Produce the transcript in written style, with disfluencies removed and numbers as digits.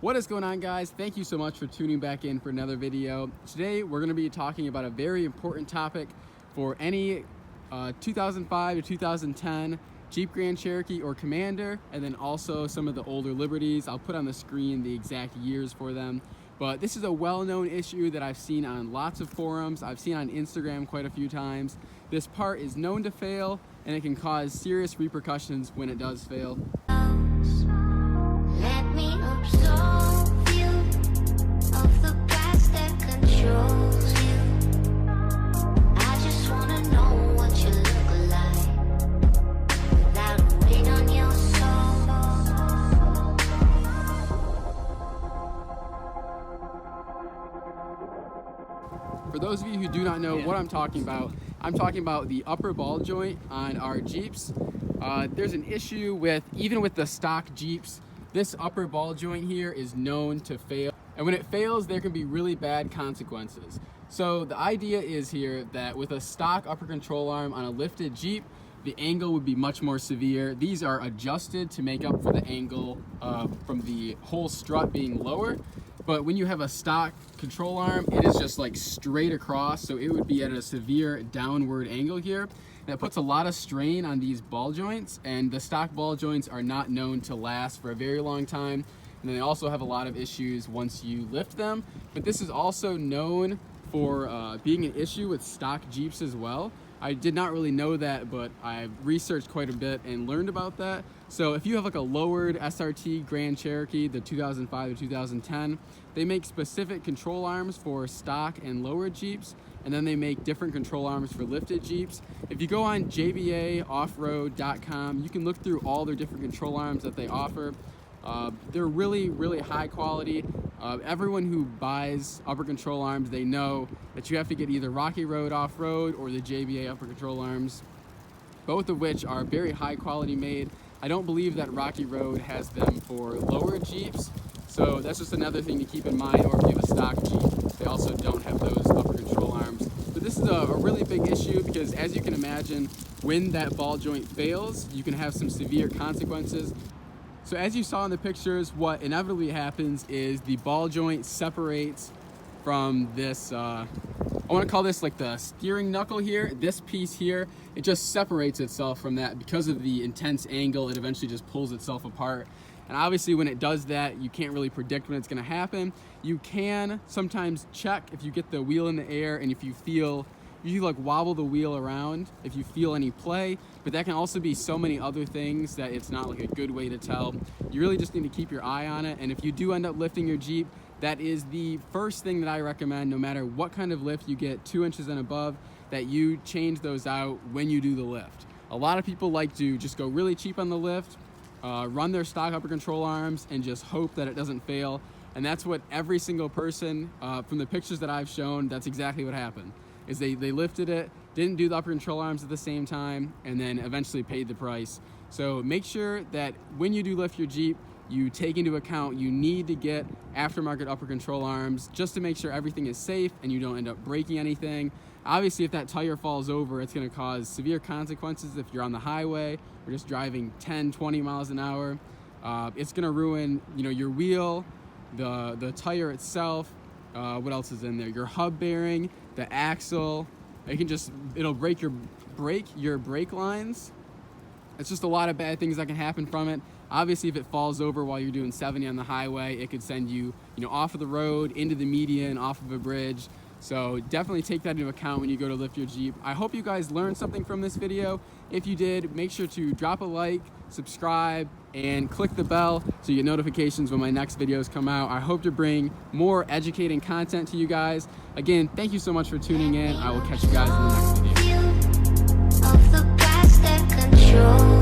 What is going on, guys? Thank you so much for tuning back in for another video. Today we're going to be talking about a very important topic for any 2005 to 2010 Jeep Grand Cherokee or Commander, and then also some of the older Liberties. I'll put on the screen the exact years for them. But this is a well-known issue that I've seen on lots of forums. I've seen on Instagram quite a few times. This part is known to fail, and it can cause serious repercussions when it does fail. Let me absolve you of the past that controls you. I just wanna know what you look like without a weight on your For those of you who do not know what I'm talking about the upper ball joint on our Jeeps. There's an issue with, even with the stock Jeeps, this upper ball joint here is known to fail. And when it fails, there can be really bad consequences. So the idea is here that with a stock upper control arm on a lifted Jeep, the angle would be much more severe. These are adjusted to make up for the angle from the whole strut being lower. But when you have a stock control arm, it is just like straight across, so it would be at a severe downward angle here. That puts a lot of strain on these ball joints, and the stock ball joints are not known to last for a very long time. And they also have a lot of issues once you lift them. But this is also known for being an issue with stock Jeeps as well. I did not really know that, but I've researched quite a bit and learned about that. So if you have like a lowered SRT Grand Cherokee, the 2005 to 2010, they make specific control arms for stock and lowered Jeeps, and then they make different control arms for lifted Jeeps. If you go on jbaoffroad.com, you can look through all their different control arms that they offer. They're really high quality. Everyone who buys upper control arms, they know that you have to get either Rocky Road Off-Road or the JBA upper control arms, both of which are very high quality made. I don't believe that Rocky Road has them for lower Jeeps, so that's just another thing to keep in mind. Or if you have a stock Jeep, they also don't have those upper control arms. But this is a really big issue because, as you can imagine, when that ball joint fails, you can have some severe consequences. So as you saw in the pictures, what inevitably happens is the ball joint separates from this, I want to call this like the steering knuckle here. This piece here, it just separates itself from that. Because of the intense angle, it eventually just pulls itself apart. And obviously when it does that, you can't really predict when it's going to happen. You can sometimes check if you get the wheel in the air and if you feel, you like wobble the wheel around if you feel any play, but that can also be so many other things that it's not like a good way to tell. You really just need to keep your eye on it. And if you do end up lifting your Jeep, that is the first thing that I recommend, no matter what kind of lift you get, 2 inches and above, that you change those out when you do the lift. A lot of people like to just go really cheap on the lift, run their stock upper control arms, and just hope that it doesn't fail. And that's what every single person, from the pictures that I've shown, that's exactly what happened. Is they lifted it, didn't do the upper control arms at the same time, and then eventually paid the price. So make sure that when you do lift your Jeep, you take into account you need to get aftermarket upper control arms just to make sure everything is safe and you don't end up breaking anything. Obviously, if that tire falls over, it's going to cause severe consequences if you're on the highway or just driving 10, 20 miles an hour. It's going to ruin, your wheel, the tire itself. What else is in there? Your hub bearing, the axle. It'll break your brake lines. It's just a lot of bad things that can happen from it. Obviously, if it falls over while you're doing 70 on the highway, it could send you, off of the road, into the median, off of a bridge. So definitely take that into account when you go to lift your Jeep. I hope you guys learned something from this video. If you did, make sure to drop a like, subscribe, and click the bell so you get notifications when my next videos come out. I hope to bring more educating content to you guys. Again, thank you so much for tuning in. I will catch you guys in the next video. of the past that controls